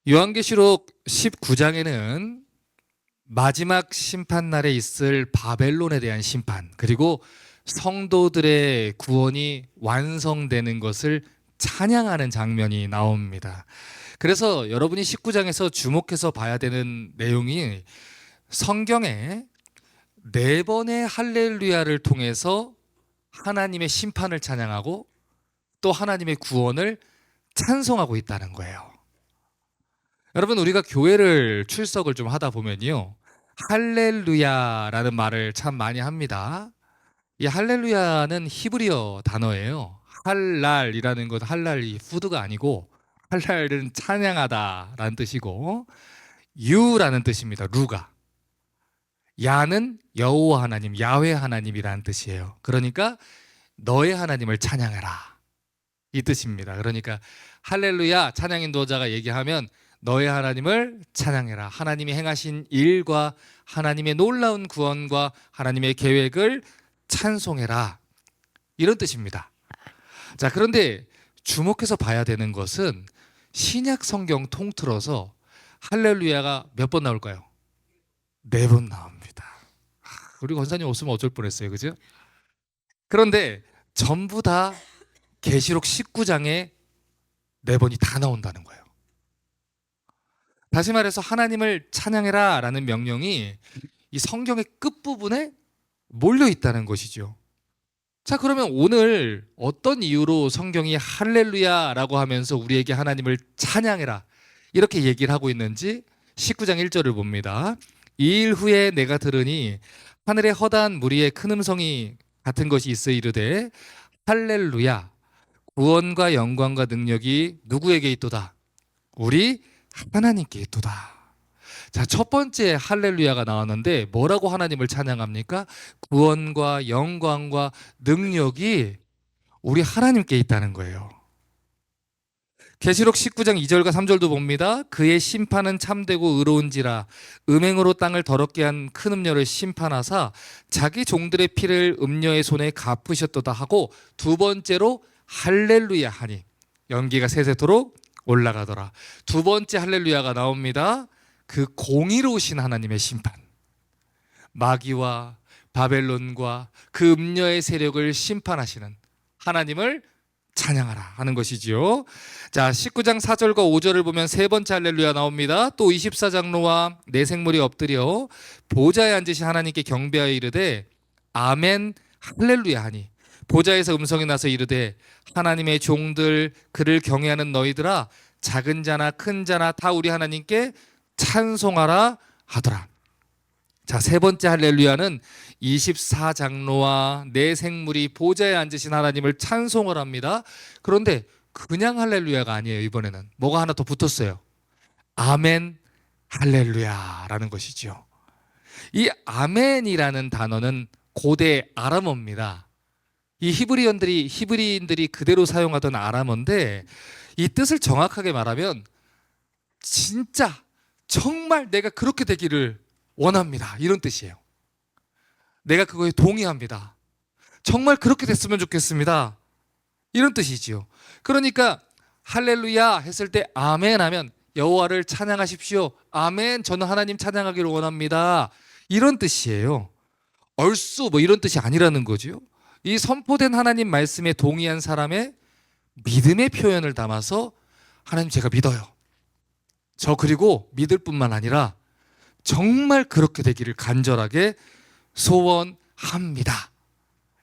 요한계시록 19장에는 마지막 심판날에 있을 바벨론에 대한 심판, 그리고 성도들의 구원이 완성되는 것을 찬양하는 장면이 나옵니다. 그래서 여러분이 19장에서 주목해서 봐야 되는 내용이 성경에 4번의 할렐루야를 통해서 하나님의 심판을 찬양하고 또 하나님의 구원을 찬송하고 있다는 거예요. 여러분, 우리가 교회를 출석을 좀 하다 보면요, 할렐루야라는 말을 참 많이 합니다. 이 할렐루야는 히브리어 단어예요. 할랄이라는 것, 할랄이 푸드가 아니고 할랄은 찬양하다라는 뜻이고, 유라는 뜻입니다. 루가. 야는 여호와 하나님, 야훼 하나님이라는 뜻이에요. 그러니까 너의 하나님을 찬양해라, 이 뜻입니다. 그러니까 할렐루야, 찬양 인도자가 얘기하면 너의 하나님을 찬양해라, 하나님이 행하신 일과 하나님의 놀라운 구원과 하나님의 계획을 찬송해라, 이런 뜻입니다. 자, 그런데 주목해서 봐야 되는 것은 신약 성경 통틀어서 할렐루야가 몇 번 나올까요? 4번 나옵니다. 우리 권사님 없으면 어쩔 뻔했어요, 그죠? 그런데 전부 다 계시록 19장에 4번이 다 나온다는 거예요. 다시 말해서 하나님을 찬양해라 라는 명령이 이 성경의 끝부분에 몰려 있다는 것이죠. 자, 그러면 오늘 어떤 이유로 성경이 할렐루야라고 하면서 우리에게 하나님을 찬양해라 이렇게 얘기를 하고 있는지 19장 1절을 봅니다. 2일 후에 내가 들으니 하늘에 허다한 무리의 큰 음성이 같은 것이 있어 이르되 할렐루야, 구원과 영광과 능력이 누구에게 있도다? 우리 하나님께 있도다. 자, 첫 번째 할렐루야가 나왔는데 뭐라고 하나님을 찬양합니까? 구원과 영광과 능력이 우리 하나님께 있다는 거예요. 계시록 19장 2절과 3절도 봅니다. 그의 심판은 참되고 의로운지라 음행으로 땅을 더럽게 한 큰 음녀를 심판하사 자기 종들의 피를 음녀의 손에 갚으셨도다 하고, 두 번째로 할렐루야 하니 연기가 세세토록 올라가더라. 두 번째 할렐루야가 나옵니다. 그 공의로우신 하나님의 심판, 마귀와 바벨론과 그 음녀의 세력을 심판하시는 하나님을 찬양하라 하는 것이지요. 자, 19장 4절과 5절을 보면 세 번째 할렐루야 나옵니다. 또 24장로와 네 생물이 엎드려 보좌에 앉으신 하나님께 경배하여 이르되 아멘 할렐루야 하니 보좌에서 음성이 나서 이르되 하나님의 종들 그를 경외하는 너희들아, 작은 자나 큰 자나 다 우리 하나님께 찬송하라 하더라. 자, 세 번째 할렐루야는 24장로와 네 생물이 보좌에 앉으신 하나님을 찬송을 합니다. 그런데 그냥 할렐루야가 아니에요. 이번에는 뭐가 하나 더 붙었어요. 아멘 할렐루야라는 것이죠. 이 아멘이라는 단어는 고대 아람어입니다. 이 히브리인들이 그대로 사용하던 아람어인데, 이 뜻을 정확하게 말하면 진짜 정말 내가 그렇게 되기를 원합니다, 이런 뜻이에요. 내가 그거에 동의합니다. 정말 그렇게 됐으면 좋겠습니다, 이런 뜻이지요. 그러니까 할렐루야 했을 때 아멘 하면 여호와를 찬양하십시오, 아멘, 저는 하나님 찬양하기를 원합니다, 이런 뜻이에요. 얼쑤 뭐 이런 뜻이 아니라는 거죠. 이 선포된 하나님 말씀에 동의한 사람의 믿음의 표현을 담아서 하나님 제가 믿어요, 저 그리고 믿을 뿐만 아니라 정말 그렇게 되기를 간절하게 소원합니다,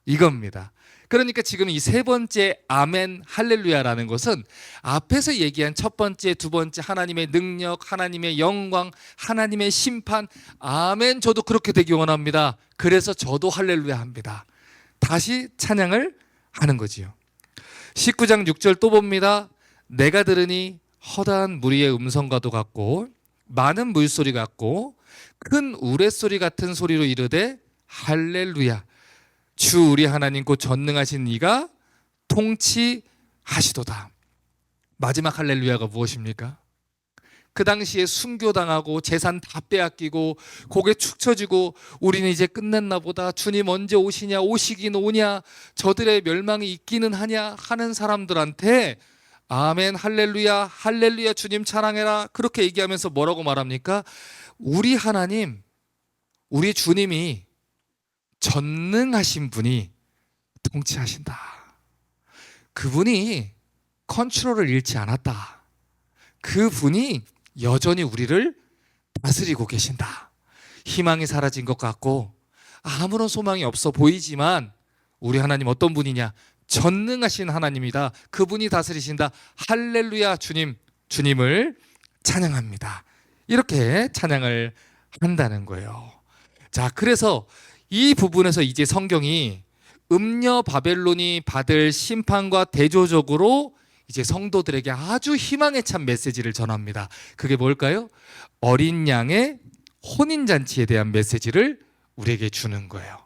이겁니다. 그러니까 지금 이 세 번째 아멘 할렐루야라는 것은 앞에서 얘기한 첫 번째, 두 번째 하나님의 능력, 하나님의 영광, 하나님의 심판, 아멘 저도 그렇게 되기 원합니다, 그래서 저도 할렐루야 합니다, 다시 찬양을 하는 거지요. 19장 6절 또 봅니다. 내가 들으니 허다한 무리의 음성과도 같고 많은 물소리 같고 큰 우레소리 같은 소리로 이르되 할렐루야, 주 우리 하나님 곧 전능하신 이가 통치하시도다. 마지막 할렐루야가 무엇입니까? 그 당시에 순교당하고 재산 다 빼앗기고 고개 축 처지고 우리는 이제 끝냈나 보다, 주님 언제 오시냐, 오시긴 오냐, 저들의 멸망이 있기는 하냐 하는 사람들한테 아멘, 할렐루야, 할렐루야, 주님 찬양해라. 그렇게 얘기하면서 뭐라고 말합니까? 우리 하나님, 우리 주님이 전능하신 분이 통치하신다. 그분이 컨트롤을 잃지 않았다. 그분이 여전히 우리를 다스리고 계신다. 희망이 사라진 것 같고 아무런 소망이 없어 보이지만 우리 하나님 어떤 분이냐? 전능하신 하나님이다. 그분이 다스리신다. 할렐루야, 주님을 찬양합니다. 이렇게 찬양을 한다는 거예요. 자, 그래서 이 부분에서 이제 성경이 음녀 바벨론이 받을 심판과 대조적으로 이제 성도들에게 아주 희망에 찬 메시지를 전합니다. 그게 뭘까요? 어린 양의 혼인잔치에 대한 메시지를 우리에게 주는 거예요.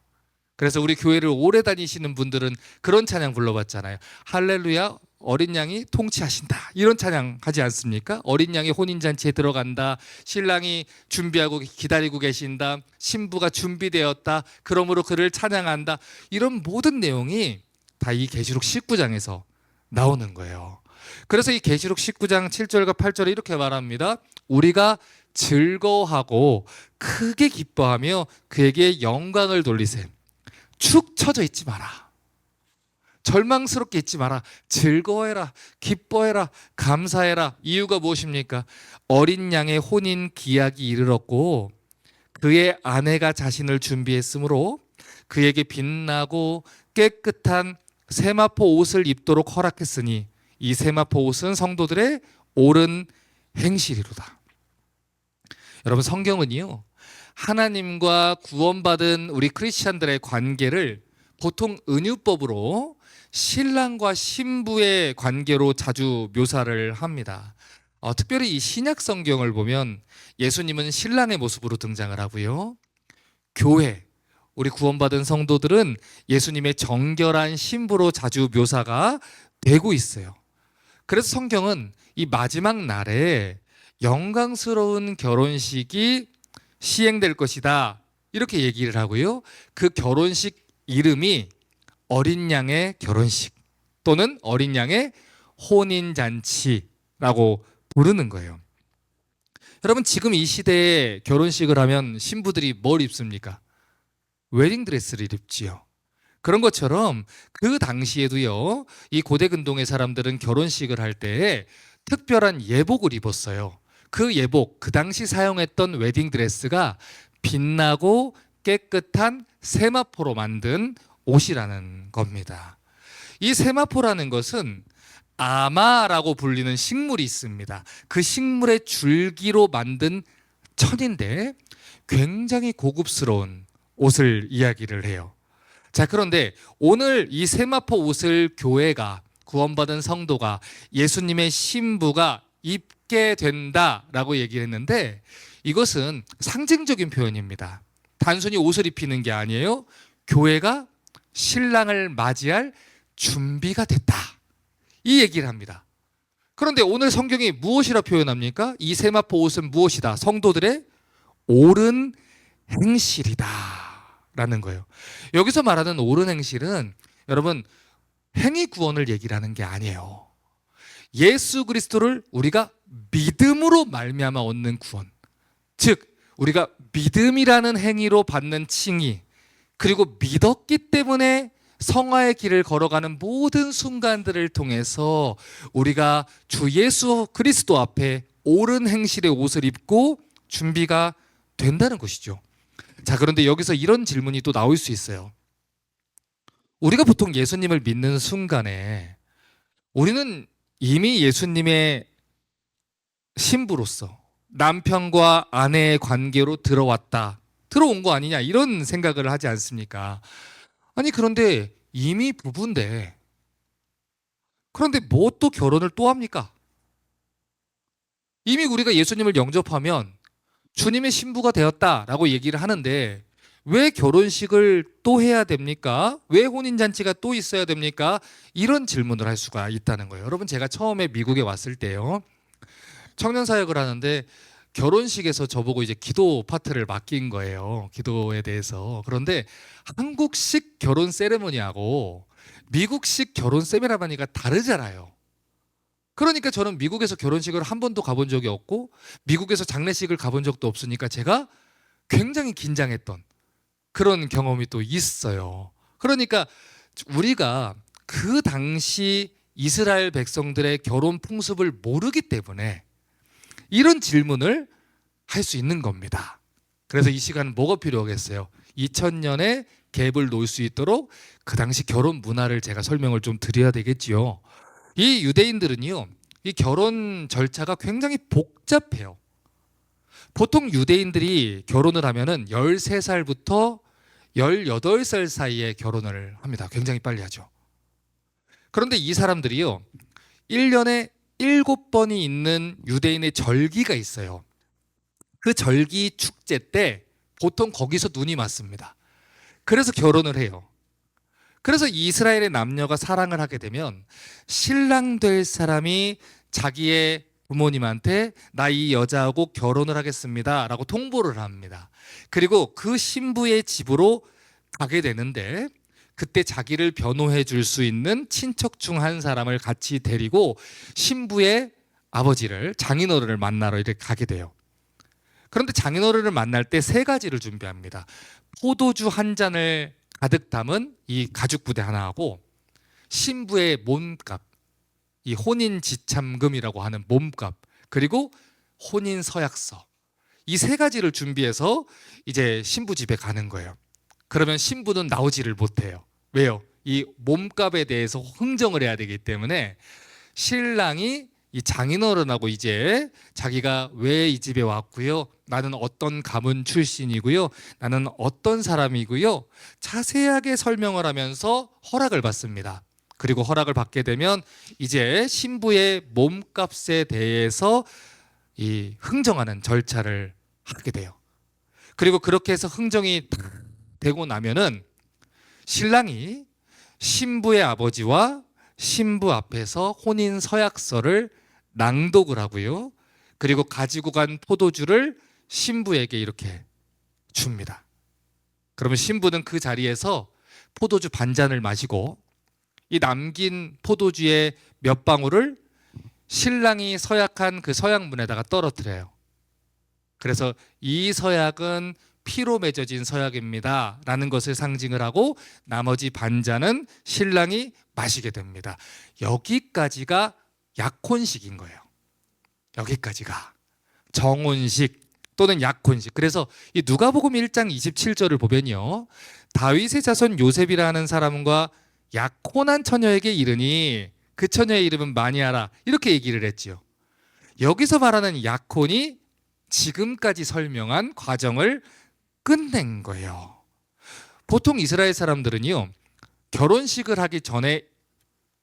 그래서 우리 교회를 오래 다니시는 분들은 그런 찬양 불러봤잖아요. 할렐루야, 어린 양이 통치하신다. 이런 찬양 하지 않습니까? 어린 양이 혼인잔치에 들어간다. 신랑이 준비하고 기다리고 계신다. 신부가 준비되었다. 그러므로 그를 찬양한다. 이런 모든 내용이 다 이 계시록 19장에서 나오는 거예요. 그래서 이 계시록 19장 7절과 8절에 이렇게 말합니다. 우리가 즐거워하고 크게 기뻐하며 그에게 영광을 돌리세. 축 처져 있지 마라. 절망스럽게 있지 마라. 즐거워해라. 기뻐해라. 감사해라. 이유가 무엇입니까? 어린 양의 혼인 기약이 이르렀고 그의 아내가 자신을 준비했으므로 그에게 빛나고 깨끗한 세마포 옷을 입도록 허락했으니 이 세마포 옷은 성도들의 옳은 행실이로다. 여러분, 성경은요, 하나님과 구원받은 우리 크리스찬들의 관계를 보통 은유법으로 신랑과 신부의 관계로 자주 묘사를 합니다. 특별히 이 신약 성경을 보면 예수님은 신랑의 모습으로 등장을 하고요. 교회, 우리 구원받은 성도들은 예수님의 정결한 신부로 자주 묘사가 되고 있어요. 그래서 성경은 이 마지막 날에 영광스러운 결혼식이 시행될 것이다. 이렇게 얘기를 하고요. 그 결혼식 이름이 어린 양의 결혼식 또는 어린 양의 혼인잔치라고 부르는 거예요. 여러분, 지금 이 시대에 결혼식을 하면 신부들이 뭘 입습니까? 웨딩드레스를 입지요. 그런 것처럼 그 당시에도요, 이 고대 근동의 사람들은 결혼식을 할 때 특별한 예복을 입었어요. 그 예복, 그 당시 사용했던 웨딩드레스가 빛나고 깨끗한 세마포로 만든 옷이라는 겁니다. 이 세마포라는 것은 아마라고 불리는 식물이 있습니다. 그 식물의 줄기로 만든 천인데 굉장히 고급스러운 옷을 이야기를 해요. 자, 그런데 오늘 이 세마포 옷을 교회가, 구원받은 성도가, 예수님의 신부가 입게 된다라고 얘기를 했는데 이것은 상징적인 표현입니다. 단순히 옷을 입히는 게 아니에요. 교회가 신랑을 맞이할 준비가 됐다. 이 얘기를 합니다. 그런데 오늘 성경이 무엇이라 표현합니까? 이 세마포 옷은 무엇이다? 성도들의 옳은 행실이다 라는 거예요. 여기서 말하는 옳은 행실은 여러분, 행위 구원을 얘기를 하는 게 아니에요. 예수 그리스도를 우리가 믿음으로 말미암아 얻는 구원, 즉 우리가 믿음이라는 행위로 받는 칭의, 그리고 믿었기 때문에 성화의 길을 걸어가는 모든 순간들을 통해서 우리가 주 예수 그리스도 앞에 옳은 행실의 옷을 입고 준비가 된다는 것이죠. 자, 그런데 여기서 이런 질문이 또 나올 수 있어요. 우리가 보통 예수님을 믿는 순간에 우리는 이미 예수님의 신부로서 남편과 아내의 관계로 들어온 거 아니냐, 이런 생각을 하지 않습니까? 아니, 그런데 이미 부부인데 그런데 뭐 또 결혼을 또 합니까? 이미 우리가 예수님을 영접하면 주님의 신부가 되었다라고 얘기를 하는데 왜 결혼식을 또 해야 됩니까? 왜 혼인잔치가 또 있어야 됩니까? 이런 질문을 할 수가 있다는 거예요. 여러분, 제가 처음에 미국에 왔을 때요, 청년 사역을 하는데 결혼식에서 저보고 이제 기도 파트를 맡긴 거예요. 기도에 대해서. 그런데 한국식 결혼 세레모니하고 미국식 결혼 세레모니가 다르잖아요. 그러니까 저는 미국에서 결혼식을 한 번도 가본 적이 없고 미국에서 장례식을 가본 적도 없으니까 제가 굉장히 긴장했던 그런 경험이 또 있어요. 그러니까 우리가 그 당시 이스라엘 백성들의 결혼 풍습을 모르기 때문에 이런 질문을 할 수 있는 겁니다. 그래서 이 시간은 뭐가 필요하겠어요? 2000년에 갭을 놓을 수 있도록 그 당시 결혼 문화를 제가 설명을 좀 드려야 되겠지요. 이 유대인들은요, 이 결혼 절차가 굉장히 복잡해요. 보통 유대인들이 결혼을 하면은 13살부터 18살 사이에 결혼을 합니다. 굉장히 빨리 하죠. 그런데 이 사람들이요, 1년에 7번이 있는 유대인의 절기가 있어요. 그 절기 축제 때 보통 거기서 눈이 맞습니다. 그래서 결혼을 해요. 그래서 이스라엘의 남녀가 사랑을 하게 되면 신랑 될 사람이 자기의 부모님한테 나 이 여자하고 결혼을 하겠습니다 라고 통보를 합니다. 그리고 그 신부의 집으로 가게 되는데 그때 자기를 변호해 줄 수 있는 친척 중 한 사람을 같이 데리고 신부의 아버지를, 장인어른을 만나러 이렇게 가게 돼요. 그런데 장인어른을 만날 때 3가지를 준비합니다. 포도주 한 잔을 가득 담은 이 가죽 부대 하나하고 신부의 몸값, 이 혼인 지참금이라고 하는 몸값, 그리고 혼인 서약서, 이 3가지를 준비해서 이제 신부 집에 가는 거예요. 그러면 신부는 나오지를 못해요. 왜요? 이 몸값에 대해서 흥정을 해야 되기 때문에 신랑이 이 장인어른하고 이제 자기가 왜 이 집에 왔고요, 나는 어떤 가문 출신이고요, 나는 어떤 사람이고요, 자세하게 설명을 하면서 허락을 받습니다. 그리고 허락을 받게 되면 이제 신부의 몸값에 대해서 이 흥정하는 절차를 하게 돼요. 그리고 그렇게 해서 흥정이 되고 나면은 신랑이 신부의 아버지와 신부 앞에서 혼인 서약서를 낭독을 하고요. 그리고 가지고 간 포도주를 신부에게 이렇게 줍니다. 그러면 신부는 그 자리에서 포도주 반잔을 마시고 이 남긴 포도주의 몇 방울을 신랑이 서약한 그 서약문에다가 떨어뜨려요. 그래서 이 서약은 피로 맺어진 서약입니다 라는 것을 상징을 하고 나머지 반잔은 신랑이 마시게 됩니다. 여기까지가 약혼식인 거예요. 여기까지가 정혼식 또는 약혼식. 그래서 이 누가복음 1장 27절을 보면요, 다윗의 자손 요셉이라는 사람과 약혼한 처녀에게 이르니 그 처녀의 이름은 마니아라, 이렇게 얘기를 했지요. 여기서 말하는 약혼이 지금까지 설명한 과정을 끝낸 거예요. 보통 이스라엘 사람들은요, 결혼식을 하기 전에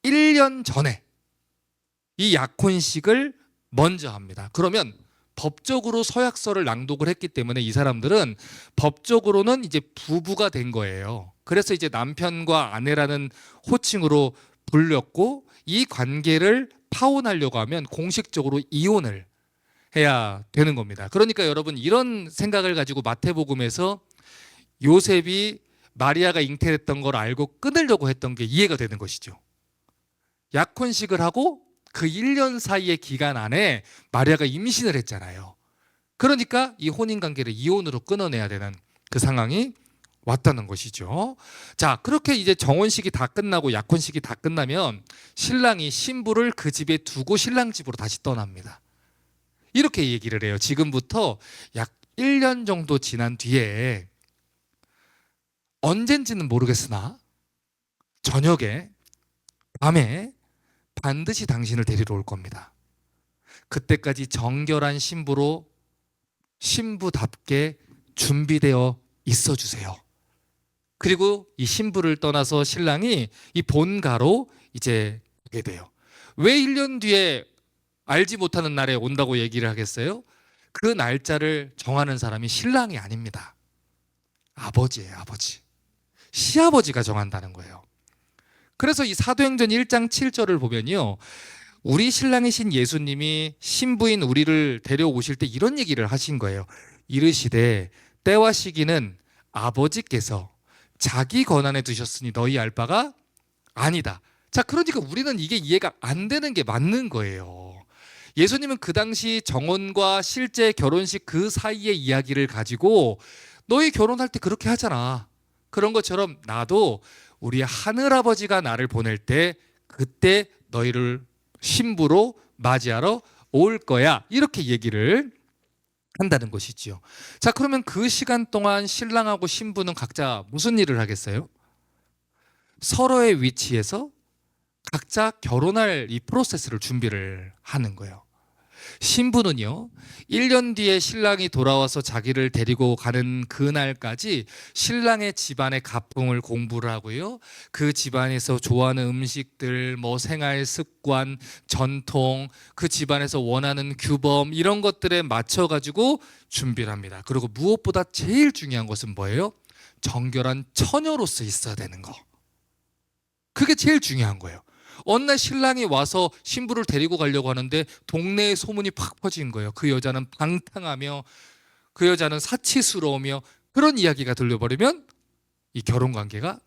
1년 전에 이 약혼식을 먼저 합니다. 그러면 법적으로 서약서를 낭독을 했기 때문에 이 사람들은 법적으로는 이제 부부가 된 거예요. 그래서 이제 남편과 아내라는 호칭으로 불렸고, 이 관계를 파혼하려고 하면 공식적으로 이혼을 해야 되는 겁니다. 그러니까 여러분, 이런 생각을 가지고 마태복음에서 요셉이 마리아가 잉태했던 걸 알고 끊으려고 했던 게 이해가 되는 것이죠. 약혼식을 하고 그 1년 사이의 기간 안에 마리아가 임신을 했잖아요. 그러니까 이 혼인관계를 이혼으로 끊어내야 되는 그 상황이 왔다는 것이죠. 자, 그렇게 이제 정혼식이 다 끝나고 약혼식이 다 끝나면 신랑이 신부를 그 집에 두고 신랑 집으로 다시 떠납니다. 이렇게 얘기를 해요. 지금부터 약 1년 정도 지난 뒤에 언젠지는 모르겠으나 저녁에, 밤에 반드시 당신을 데리러 올 겁니다. 그때까지 정결한 신부로 신부답게 준비되어 있어 주세요. 그리고 이 신부를 떠나서 신랑이 이 본가로 이제 가게 돼요. 왜 1년 뒤에 알지 못하는 날에 온다고 얘기를 하겠어요? 그 날짜를 정하는 사람이 신랑이 아닙니다. 아버지예요, 아버지. 시아버지가 정한다는 거예요. 그래서 이 사도행전 1장 7절을 보면요, 우리 신랑이신 예수님이 신부인 우리를 데려오실 때 이런 얘기를 하신 거예요. 이르시되 때와 시기는 아버지께서 자기 권한에 두셨으니 너희 알 바가 아니다. 자, 그러니까 우리는 이게 이해가 안 되는 게 맞는 거예요. 예수님은 그 당시 정혼과 실제 결혼식 그 사이의 이야기를 가지고 너희 결혼할 때 그렇게 하잖아. 그런 것처럼 나도 우리 하늘아버지가 나를 보낼 때 그때 너희를 신부로 맞이하러 올 거야. 이렇게 얘기를 한다는 것이지요. 자, 그러면 그 시간 동안 신랑하고 신부는 각자 무슨 일을 하겠어요? 서로의 위치에서 각자 결혼할 이 프로세스를 준비를 하는 거예요. 신부는요, 1년 뒤에 신랑이 돌아와서 자기를 데리고 가는 그날까지 신랑의 집안의 가풍을 공부를 하고요. 그 집안에서 좋아하는 음식들, 뭐 생활 습관, 전통, 그 집안에서 원하는 규범, 이런 것들에 맞춰가지고 준비를 합니다. 그리고 무엇보다 제일 중요한 것은 뭐예요? 정결한 처녀로서 있어야 되는 거. 그게 제일 중요한 거예요. 어느 날 신랑이 와서 신부를 데리고 가려고 하는데 동네에 소문이 팍 퍼진 거예요. 그 여자는 방탕하며 그 여자는 사치스러우며, 그런 이야기가 들려버리면 이 결혼관계가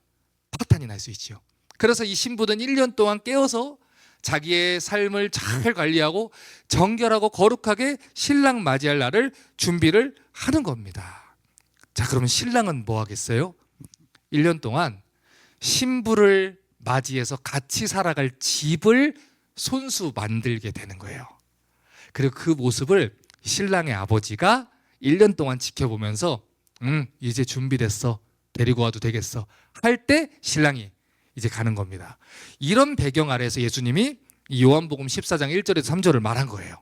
파탄이 날 수 있죠. 그래서 이 신부는 1년 동안 깨어서 자기의 삶을 잘 관리하고 정결하고 거룩하게 신랑 맞이할 날을 준비를 하는 겁니다. 자, 그러면 신랑은 뭐 하겠어요? 1년 동안 신부를 맞이해서 같이 살아갈 집을 손수 만들게 되는 거예요. 그리고 그 모습을 신랑의 아버지가 1년 동안 지켜보면서 이제 준비됐어, 데리고 와도 되겠어 할 때 신랑이 이제 가는 겁니다. 이런 배경 아래에서 예수님이 요한복음 14장 1절에서 3절을 말한 거예요.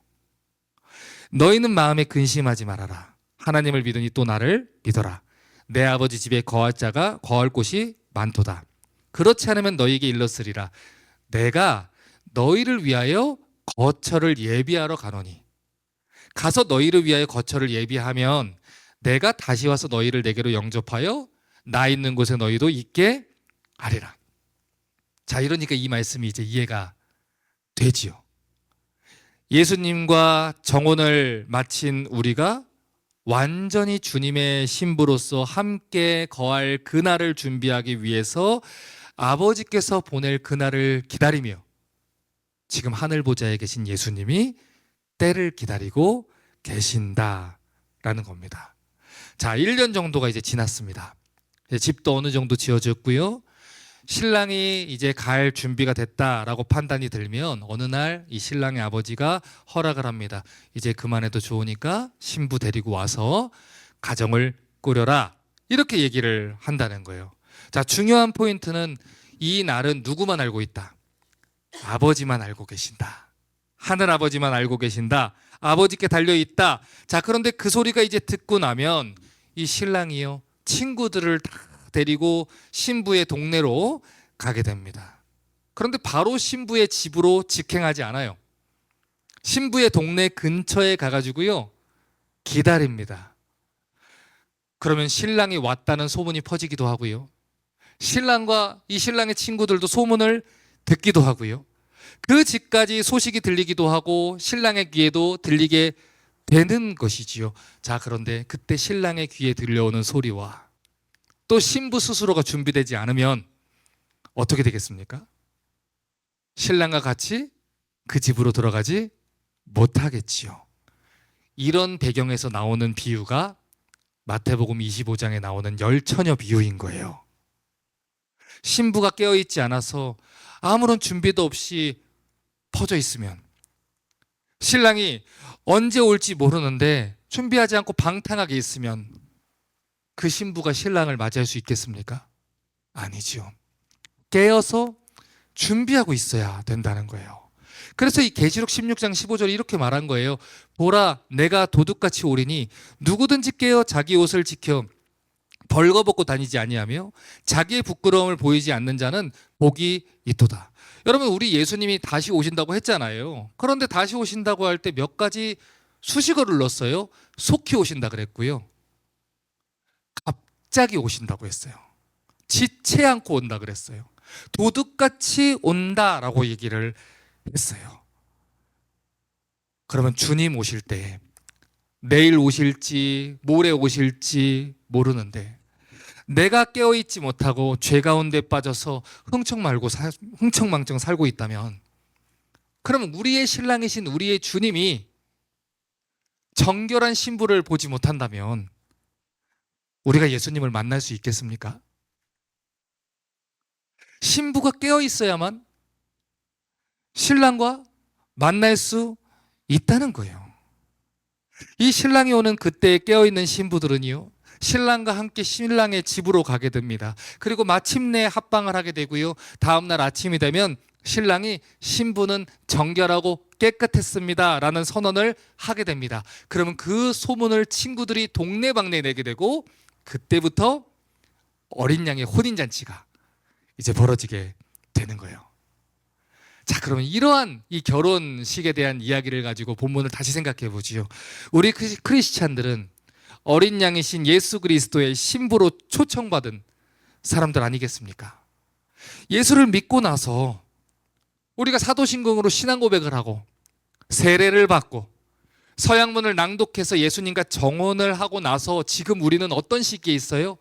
너희는 마음에 근심하지 말아라. 하나님을 믿으니 또 나를 믿어라. 내 아버지 집에 거할 자가 거할 곳이 많도다. 그렇지 않으면 너희에게 일렀으리라. 내가 너희를 위하여 거처를 예비하러 가노니, 가서 너희를 위하여 거처를 예비하면 내가 다시 와서 너희를 내게로 영접하여 나 있는 곳에 너희도 있게 하리라. 자, 이러니까 이 말씀이 이제 이해가 되지요. 예수님과 정혼을 마친 우리가 완전히 주님의 신부로서 함께 거할 그날을 준비하기 위해서 아버지께서 보낼 그날을 기다리며 지금 하늘 보좌에 계신 예수님이 때를 기다리고 계신다라는 겁니다. 자, 1년 정도가 이제 지났습니다. 집도 어느 정도 지어졌고요. 신랑이 이제 갈 준비가 됐다라고 판단이 들면 어느 날 이 신랑의 아버지가 허락을 합니다. 이제 그만해도 좋으니까 신부 데리고 와서 가정을 꾸려라. 이렇게 얘기를 한다는 거예요. 자, 중요한 포인트는 이 날은 누구만 알고 있다? 아버지만 알고 계신다. 하늘 아버지만 알고 계신다. 아버지께 달려있다. 자, 그런데 그 소리가 이제 듣고 나면 이 신랑이요, 친구들을 다 데리고 신부의 동네로 가게 됩니다. 그런데 바로 신부의 집으로 직행하지 않아요. 신부의 동네 근처에 가가지고요, 기다립니다. 그러면 신랑이 왔다는 소문이 퍼지기도 하고요, 신랑과 이 신랑의 친구들도 소문을 듣기도 하고요, 그 집까지 소식이 들리기도 하고 신랑의 귀에도 들리게 되는 것이지요. 자, 그런데 그때 신랑의 귀에 들려오는 소리와 또 신부 스스로가 준비되지 않으면 어떻게 되겠습니까? 신랑과 같이 그 집으로 들어가지 못하겠지요. 이런 배경에서 나오는 비유가 마태복음 25장에 나오는 열처녀 비유인 거예요. 신부가 깨어있지 않아서 아무런 준비도 없이 퍼져 있으면, 신랑이 언제 올지 모르는데 준비하지 않고 방탕하게 있으면 그 신부가 신랑을 맞이할 수 있겠습니까? 아니죠. 깨어서 준비하고 있어야 된다는 거예요. 그래서 이 계시록 16장 15절에 이렇게 말한 거예요. 보라, 내가 도둑같이 오리니 누구든지 깨어 자기 옷을 지켜 벌거벗고 다니지 아니하며 자기의 부끄러움을 보이지 않는 자는 복이 있도다. 여러분, 우리 예수님이 다시 오신다고 했잖아요. 그런데 다시 오신다고 할 때 몇 가지 수식어를 넣었어요. 속히 오신다 그랬고요, 갑자기 오신다고 했어요. 지체 않고 온다 그랬어요. 도둑같이 온다라고 얘기를 했어요. 그러면 주님 오실 때 내일 오실지 모레 오실지 모르는데 내가 깨어있지 못하고 죄 가운데 빠져서 흥청망청 살고 있다면, 그러면 우리의 신랑이신 우리의 주님이 정결한 신부를 보지 못한다면 우리가 예수님을 만날 수 있겠습니까? 신부가 깨어 있어야만 신랑과 만날 수 있다는 거예요. 이 신랑이 오는 그때에 깨어있는 신부들은요, 신랑과 함께 신랑의 집으로 가게 됩니다. 그리고 마침내 합방을 하게 되고요, 다음날 아침이 되면 신랑이 신부는 정결하고 깨끗했습니다 라는 선언을 하게 됩니다. 그러면 그 소문을 친구들이 동네방네 내게 되고, 그때부터 어린 양의 혼인잔치가 이제 벌어지게 되는 거예요. 자, 그러면 이러한 이 결혼식에 대한 이야기를 가지고 본문을 다시 생각해 보지요. 우리 크리스찬들은 어린 양이신 예수 그리스도의 신부로 초청받은 사람들 아니겠습니까? 예수를 믿고 나서 우리가 사도신경으로 신앙 고백을 하고 세례를 받고 서양문을 낭독해서 예수님과 정혼을 하고 나서 지금 우리는 어떤 시기에 있어요?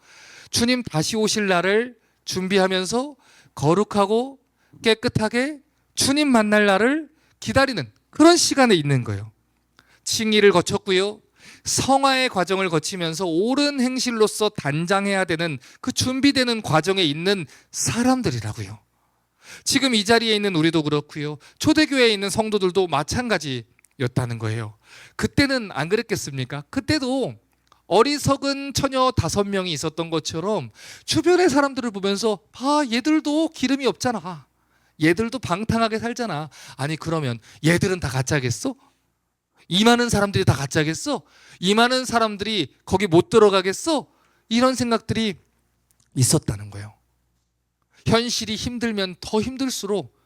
주님 다시 오실 날을 준비하면서 거룩하고 깨끗하게 주님 만날 날을 기다리는 그런 시간에 있는 거예요. 칭의를 거쳤고요, 성화의 과정을 거치면서 옳은 행실로서 단장해야 되는 그 준비되는 과정에 있는 사람들이라고요. 지금 이 자리에 있는 우리도 그렇고요, 초대교회에 있는 성도들도 마찬가지였다는 거예요. 그때는 안 그랬겠습니까? 그때도 어리석은 처녀 5명이 있었던 것처럼 주변의 사람들을 보면서 얘들도 기름이 없잖아, 얘들도 방탕하게 살잖아, 아니 그러면 얘들은 다 가짜겠어? 이 많은 사람들이 다 가짜겠어? 이 많은 사람들이 거기 못 들어가겠어? 이런 생각들이 있었다는 거예요. 현실이 힘들면 더 힘들수록,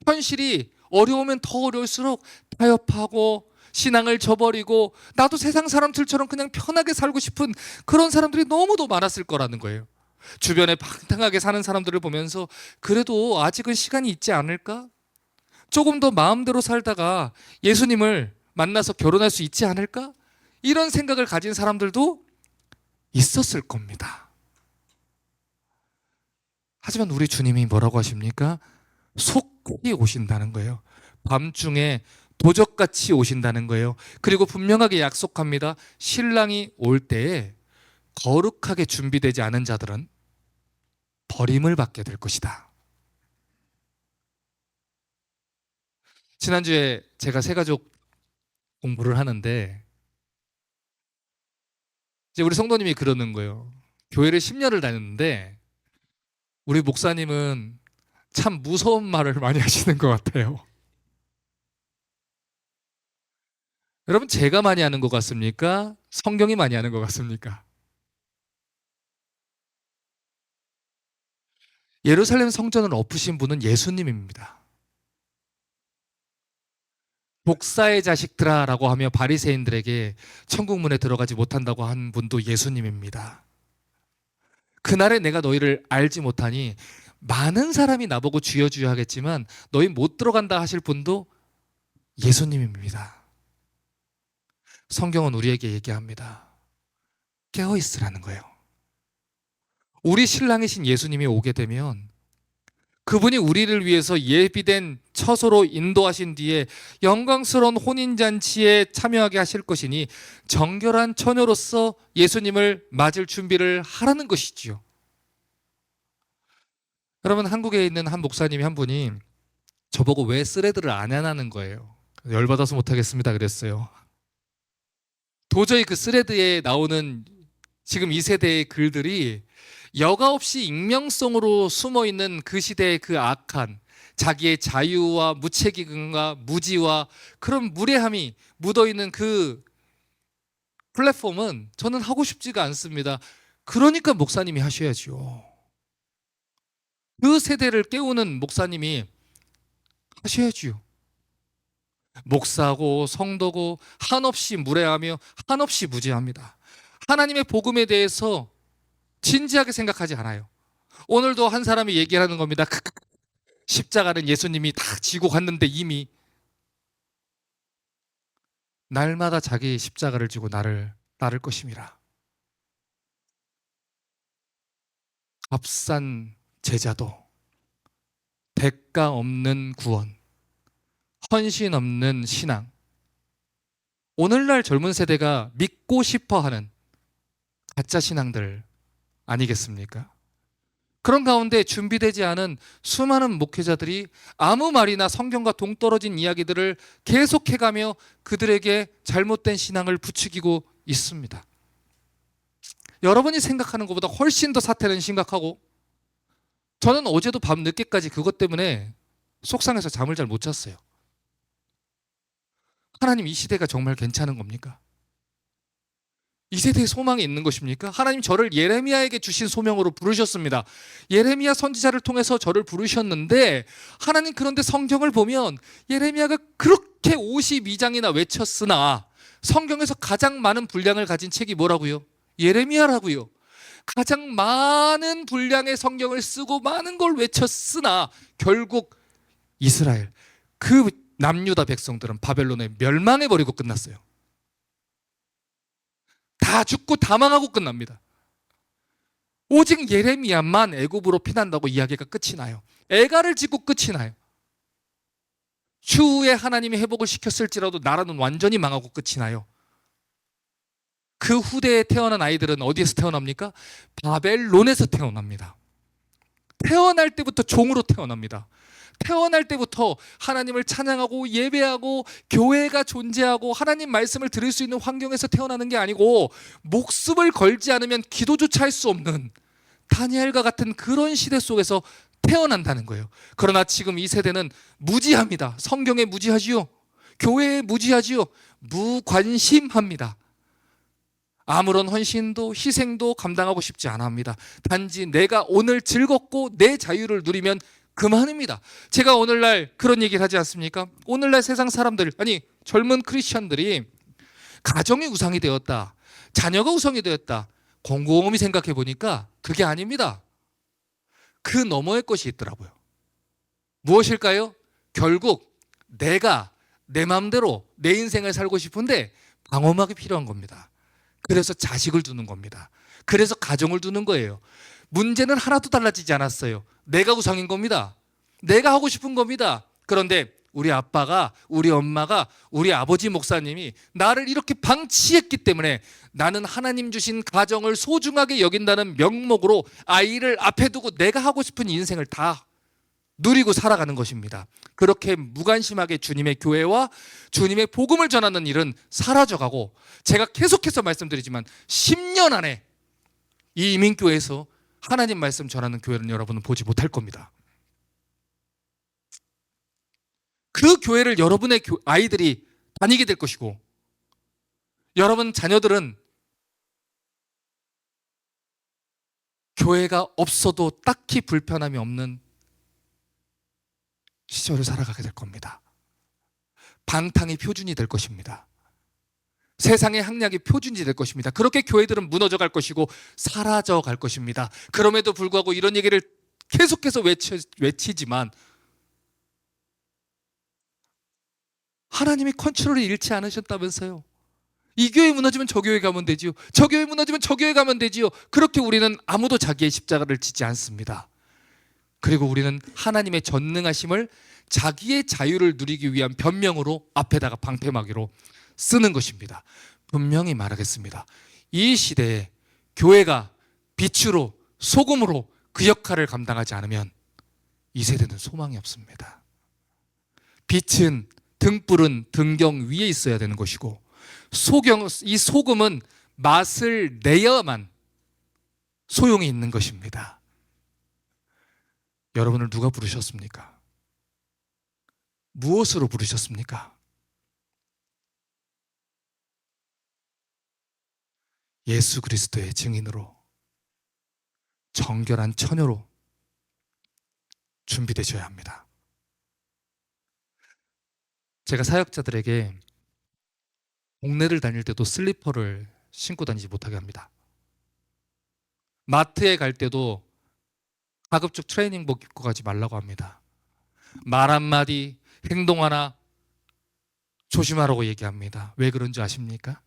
현실이 어려우면 더 어려울수록 타협하고 신앙을 저버리고 나도 세상 사람들처럼 그냥 편하게 살고 싶은 그런 사람들이 너무도 많았을 거라는 거예요. 주변에 방탕하게 사는 사람들을 보면서 그래도 아직은 시간이 있지 않을까? 조금 더 마음대로 살다가 예수님을 만나서 결혼할 수 있지 않을까? 이런 생각을 가진 사람들도 있었을 겁니다. 하지만 우리 주님이 뭐라고 하십니까? 속히 오신다는 거예요. 밤중에 도적같이 오신다는 거예요. 그리고 분명하게 약속합니다. 신랑이 올 때에 거룩하게 준비되지 않은 자들은 버림을 받게 될 것이다. 지난주에 제가 새가족 공부를 하는데 이제 우리 성도님이 그러는 거예요. 교회를 10년을 다녔는데 우리 목사님은 참 무서운 말을 많이 하시는 것 같아요. 여러분, 제가 많이 하는 것 같습니까? 성경이 많이 하는 것 같습니까? 예루살렘 성전을 엎으신 분은 예수님입니다. 독사의 자식들아 라고 하며 바리새인들에게 천국문에 들어가지 못한다고 한 분도 예수님입니다. 그날에 내가 너희를 알지 못하니 많은 사람이 나보고 주여 주여 하겠지만 너희 못 들어간다 하실 분도 예수님입니다. 성경은 우리에게 얘기합니다. 깨어 있으라는 거예요. 우리 신랑이신 예수님이 오게 되면 그분이 우리를 위해서 예비된 처소로 인도하신 뒤에 영광스러운 혼인잔치에 참여하게 하실 것이니 정결한 처녀로서 예수님을 맞을 준비를 하라는 것이지요. 여러분, 한국에 있는 한 목사님이 한 분이 저보고 왜 스레드를 안 하냐는 거예요. 열받아서 못하겠습니다 그랬어요. 도저히 그 스레드에 나오는 지금 이 세대의 글들이 여과 없이 익명성으로 숨어있는 그 시대의 그 악한 자기의 자유와 무책임과 무지와 그런 무례함이 묻어있는 그 플랫폼은 저는 하고 싶지가 않습니다. 그러니까 목사님이 하셔야죠. 그 세대를 깨우는 목사님이 하셔야죠. 목사고 성도고 한없이 무례하며 한없이 무지합니다. 하나님의 복음에 대해서 진지하게 생각하지 않아요. 오늘도 한 사람이 얘기하는 겁니다. 십자가는 예수님이 다 지고 갔는데 이미 날마다 자기 십자가를 지고 나를 따를 것임이라. 값싼 제자도, 대가 없는 구원, 헌신 없는 신앙, 오늘날 젊은 세대가 믿고 싶어하는 가짜 신앙들 아니겠습니까? 그런 가운데 준비되지 않은 수많은 목회자들이 아무 말이나 성경과 동떨어진 이야기들을 계속해가며 그들에게 잘못된 신앙을 부추기고 있습니다. 여러분이 생각하는 것보다 훨씬 더 사태는 심각하고, 저는 어제도 밤 늦게까지 그것 때문에 속상해서 잠을 잘 못 잤어요. 하나님, 이 시대가 정말 괜찮은 겁니까? 이 세대에 소망이 있는 것입니까? 하나님 저를 예레미야에게 주신 소명으로 부르셨습니다. 예레미야 선지자를 통해서 저를 부르셨는데, 하나님 그런데 성경을 보면 예레미야가 그렇게 52장이나 외쳤으나 성경에서 가장 많은 분량을 가진 책이 뭐라고요? 예레미야라고요. 가장 많은 분량의 성경을 쓰고 많은 걸 외쳤으나 결국 이스라엘, 그 남유다 백성들은 바벨론에 멸망해버리고 끝났어요. 다 죽고 다 망하고 끝납니다. 오직 예레미야만 애굽으로 피난다고 이야기가 끝이 나요. 애가를 짓고 끝이 나요. 추후에 하나님이 회복을 시켰을지라도 나라는 완전히 망하고 끝이 나요. 그 후대에 태어난 아이들은 어디에서 태어납니까? 바벨론에서 태어납니다. 태어날 때부터 종으로 태어납니다. 태어날 때부터 하나님을 찬양하고 예배하고 교회가 존재하고 하나님 말씀을 들을 수 있는 환경에서 태어나는 게 아니고, 목숨을 걸지 않으면 기도조차 할 수 없는 다니엘과 같은 그런 시대 속에서 태어난다는 거예요. 그러나 지금 이 세대는 무지합니다. 성경에 무지하지요. 교회에 무지하지요. 무관심합니다. 아무런 헌신도 희생도 감당하고 싶지 않아 합니다. 단지 내가 오늘 즐겁고 내 자유를 누리면 그만입니다. 제가 오늘날 그런 얘기를 하지 않습니까? 오늘날 세상 사람들, 아니 젊은 크리스천들이 가정이 우상이 되었다, 자녀가 우상이 되었다, 곰곰이 생각해 보니까 그게 아닙니다. 그 너머의 것이 있더라고요. 무엇일까요? 결국 내가 내 마음대로 내 인생을 살고 싶은데 방어막이 필요한 겁니다. 그래서 자식을 두는 겁니다. 그래서 가정을 두는 거예요. 문제는 하나도 달라지지 않았어요. 내가 우상인 겁니다. 내가 하고 싶은 겁니다. 그런데 우리 아빠가, 우리 엄마가, 우리 아버지 목사님이 나를 이렇게 방치했기 때문에 나는 하나님 주신 가정을 소중하게 여긴다는 명목으로 아이를 앞에 두고 내가 하고 싶은 인생을 다 누리고 살아가는 것입니다. 그렇게 무관심하게 주님의 교회와 주님의 복음을 전하는 일은 사라져가고, 제가 계속해서 말씀드리지만 10년 안에 이 이민교회에서 하나님 말씀 전하는 교회는 여러분은 보지 못할 겁니다. 그 교회를 여러분의 아이들이 다니게 될 것이고, 여러분 자녀들은 교회가 없어도 딱히 불편함이 없는 시절을 살아가게 될 겁니다. 방탕이 표준이 될 것입니다. 세상의 학략이 표준이 될 것입니다. 그렇게 교회들은 무너져 갈 것이고 사라져 갈 것입니다. 그럼에도 불구하고 이런 얘기를 계속해서 외치지만 하나님이 컨트롤을 잃지 않으셨다면서요. 이 교회 무너지면 저 교회 가면 되지요. 저 교회 무너지면 저 교회 가면 되지요. 그렇게 우리는 아무도 자기의 십자가를 지지 않습니다. 그리고 우리는 하나님의 전능하심을 자기의 자유를 누리기 위한 변명으로 앞에다가 방패막이로 쓰는 것입니다. 분명히 말하겠습니다. 이 시대에 교회가 빛으로 소금으로 그 역할을 감당하지 않으면 이 세대는 소망이 없습니다. 빛은, 등불은 등경 위에 있어야 되는 것이고, 이 소금은 맛을 내야만 소용이 있는 것입니다. 여러분을 누가 부르셨습니까? 무엇으로 부르셨습니까? 예수 그리스도의 증인으로, 정결한 처녀로 준비되셔야 합니다. 제가 사역자들에게 동네를 다닐 때도 슬리퍼를 신고 다니지 못하게 합니다. 마트에 갈 때도 가급적 트레이닝복 입고 가지 말라고 합니다. 말 한마디, 행동 하나 조심하라고 얘기합니다. 왜 그런 줄 아십니까?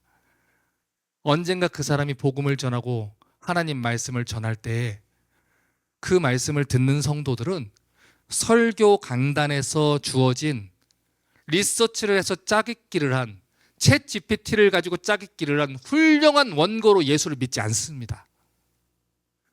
언젠가 그 사람이 복음을 전하고 하나님 말씀을 전할 때 그 말씀을 듣는 성도들은 설교 강단에서 주어진 리서치를 해서 짜깁기를 한 챗 GPT를 가지고 짜깁기를 한 훌륭한 원고로 예수를 믿지 않습니다.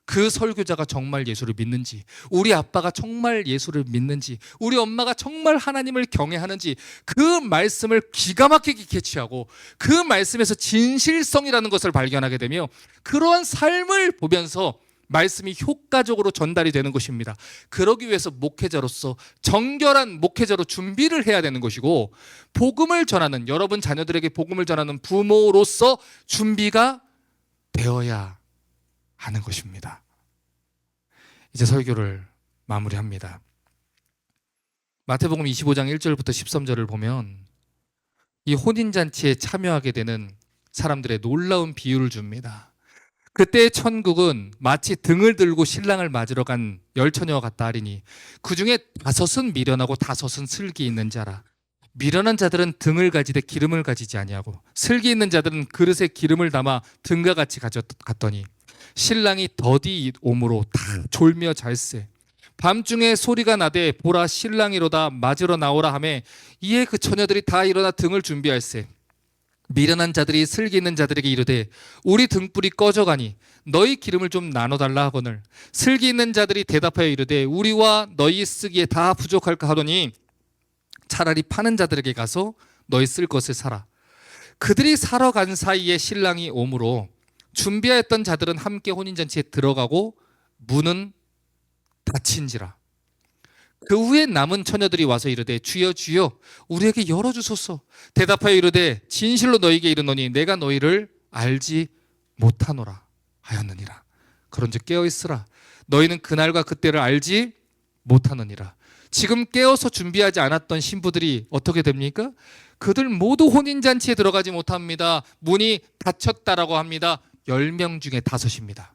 그 설교자가 정말 예수를 믿는지, 우리 아빠가 정말 예수를 믿는지, 우리 엄마가 정말 하나님을 경외하는지 그 말씀을 기가 막히게 캐치하고 그 말씀에서 진실성이라는 것을 발견하게 되며 그러한 삶을 보면서 말씀이 효과적으로 전달이 되는 것입니다. 그러기 위해서 목회자로서 정결한 목회자로 준비를 해야 되는 것이고, 복음을 전하는, 여러분 자녀들에게 복음을 전하는 부모로서 준비가 되어야 하는 것입니다. 이제 설교를 마무리합니다. 마태복음 25장 1절부터 13절을 보면 이 혼인잔치에 참여하게 되는 사람들의 놀라운 비유를 줍니다. 그때의 천국은 마치 등을 들고 신랑을 맞으러 간 열처녀와 같다 하리니 그 중에 5은 미련하고 5은 슬기 있는 자라. 미련한 자들은 등을 가지되 기름을 가지지 아니하고 슬기 있는 자들은 그릇에 기름을 담아 등과 같이 가져갔더니 신랑이 더디 오므로 다 졸며 잘세. 밤중에 소리가 나되 보라 신랑이로다 맞으러 나오라 하매 이에 그 처녀들이 다 일어나 등을 준비할세. 미련한 자들이 슬기 있는 자들에게 이르되 우리 등불이 꺼져가니 너희 기름을 좀 나눠달라 하거늘 슬기 있는 자들이 대답하여 이르되 우리와 너희 쓰기에 다 부족할까 하더니 차라리 파는 자들에게 가서 너희 쓸 것을 사라. 그들이 사러 간 사이에 신랑이 오므로 준비하였던 자들은 함께 혼인잔치에 들어가고 문은 닫힌지라. 그 후에 남은 처녀들이 와서 이르되 주여 주여 우리에게 열어주소서. 대답하여 이르되 진실로 너희에게 이르노니 내가 너희를 알지 못하노라 하였느니라. 그런즉 깨어있으라. 너희는 그날과 그때를 알지 못하느니라. 지금 깨어서 준비하지 않았던 신부들이 어떻게 됩니까? 그들 모두 혼인잔치에 들어가지 못합니다. 문이 닫혔다라고 합니다. 10명 중에 5입니다.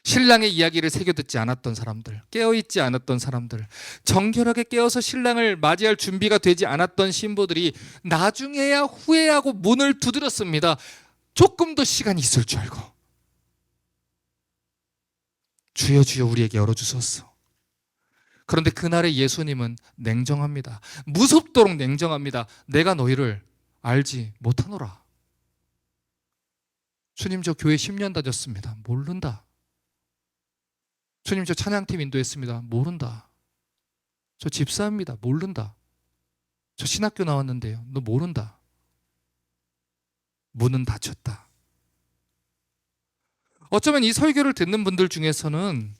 신랑의 이야기를 새겨듣지 않았던 사람들, 깨어있지 않았던 사람들, 정결하게 깨어서 신랑을 맞이할 준비가 되지 않았던 신부들이 나중에야 후회하고 문을 두드렸습니다. 조금 더 시간이 있을 줄 알고. 주여 주여 우리에게 열어주소서. 그런데 그날의 예수님은 냉정합니다. 무섭도록 냉정합니다. 내가 너희를 알지 못하노라. 주님 저 교회 10년 다녔습니다. 모른다. 주님 저 찬양팀 인도했습니다. 모른다. 저 집사입니다. 모른다. 저 신학교 나왔는데요. 너 모른다. 문은 닫혔다. 어쩌면 이 설교를 듣는 분들 중에서는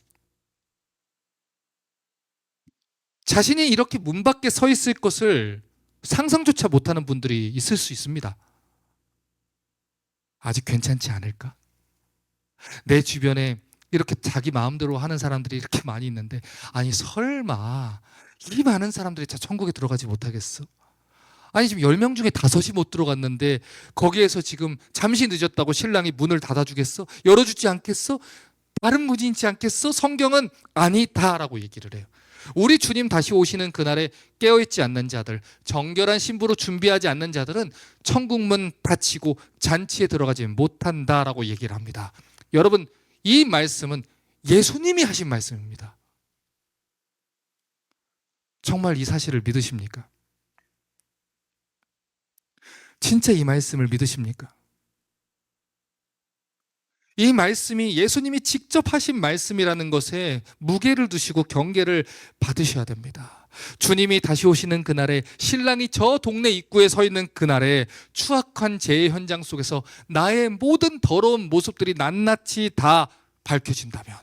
자신이 이렇게 문 밖에 서 있을 것을 상상조차 못하는 분들이 있을 수 있습니다. 아직 괜찮지 않을까? 내 주변에 이렇게 자기 마음대로 하는 사람들이 이렇게 많이 있는데 아니 설마 이 많은 사람들이 다 천국에 들어가지 못하겠어? 아니 지금 10명 중에 5이 못 들어갔는데 거기에서 지금 잠시 늦었다고 신랑이 문을 닫아주겠어? 열어주지 않겠어? 다른 문이 있지 않겠어? 성경은 아니다라고 얘기를 해요. 우리 주님 다시 오시는 그날에 깨어있지 않는 자들, 정결한 신부로 준비하지 않는 자들은 천국문 닫히고 잔치에 들어가지 못한다라고 얘기를 합니다. 여러분 이 말씀은 예수님이 하신 말씀입니다. 정말 이 사실을 믿으십니까? 진짜 이 말씀을 믿으십니까? 이 말씀이 예수님이 직접 하신 말씀이라는 것에 무게를 두시고 경계를 받으셔야 됩니다. 주님이 다시 오시는 그날에 신랑이 저 동네 입구에 서 있는 그날에 추악한 재해 현장 속에서 나의 모든 더러운 모습들이 낱낱이 다 밝혀진다면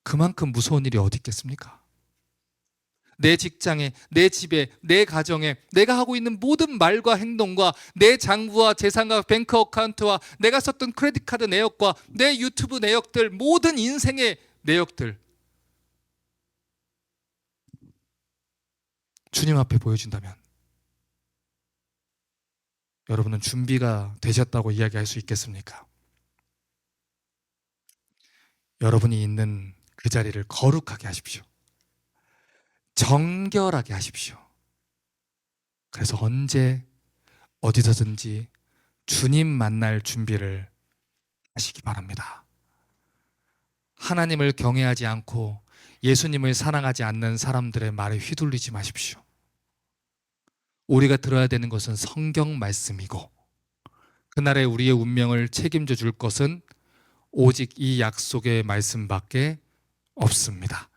그만큼 무서운 일이 어디 있겠습니까? 내 직장에, 내 집에, 내 가정에 내가 하고 있는 모든 말과 행동과 내 장부와 재산과 뱅크 어카운트와 내가 썼던 크레딧 카드 내역과 내 유튜브 내역들, 모든 인생의 내역들 주님 앞에 보여준다면 여러분은 준비가 되셨다고 이야기할 수 있겠습니까? 여러분이 있는 그 자리를 거룩하게 하십시오. 정결하게 하십시오. 그래서 언제 어디서든지 주님 만날 준비를 하시기 바랍니다. 하나님을 경외하지 않고 예수님을 사랑하지 않는 사람들의 말에 휘둘리지 마십시오. 우리가 들어야 되는 것은 성경 말씀이고, 그날에 우리의 운명을 책임져 줄 것은 오직 이 약속의 말씀밖에 없습니다.